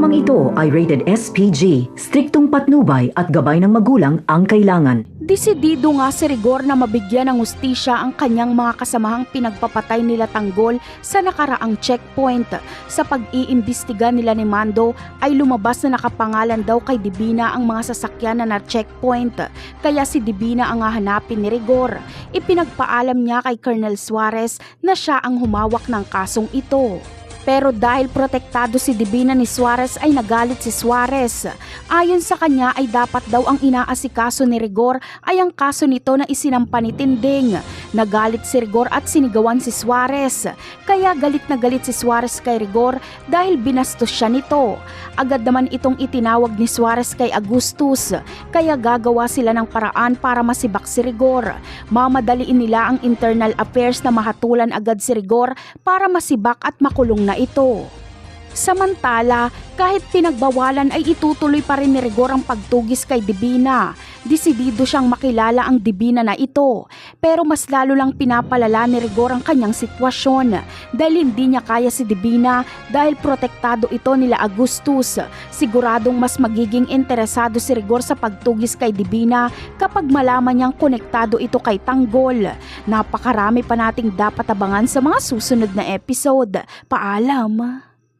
Programang ito ay rated SPG, striktong patnubay at gabay ng magulang ang kailangan. Desidido nga si Rigor na mabigyan ng hustisya ang kanyang mga kasamahang pinagpapatay nila Tanggol sa nakaraang checkpoint. Sa pag-iimbestiga nila ni Mando ay lumabas na nakapangalan daw kay Divina ang mga sasakyan na checkpoint. Kaya si Divina ang hahanapin ni Rigor. Ipinagpaalam niya kay Colonel Suarez na siya ang humawak ng kasong ito. Pero dahil protektado si Divina ni Suarez ay nagalit si Suarez. Ayon sa kanya ay dapat daw ang inaasikaso ni Rigor ay ang kaso nito na isinampa ni Tinding. Nagalit si Rigor at sinigawan si Suarez. Kaya galit na galit si Suarez kay Rigor dahil binastos siya nito. Agad naman itong itinawag ni Suarez kay Agustus. Kaya gagawa sila ng paraan para masibak si Rigor. Mamadaliin nila ang internal affairs na mahatulan agad si Rigor para masibak at makulong na ito. Samantala, kahit pinagbawalan ay itutuloy pa rin ni Rigor ang pagtugis kay Divina. Desidido siyang makilala ang Divina na ito. Pero mas lalo lang pinapalala ni Rigor ang kanyang sitwasyon. Dahil hindi niya kaya si Divina dahil protektado ito nila Agustus. Siguradong mas magiging interesado si Rigor sa pagtugis kay Divina kapag malaman niyang konektado ito kay Tanggol. Napakarami pa nating dapat abangan sa mga susunod na episode. Paalam!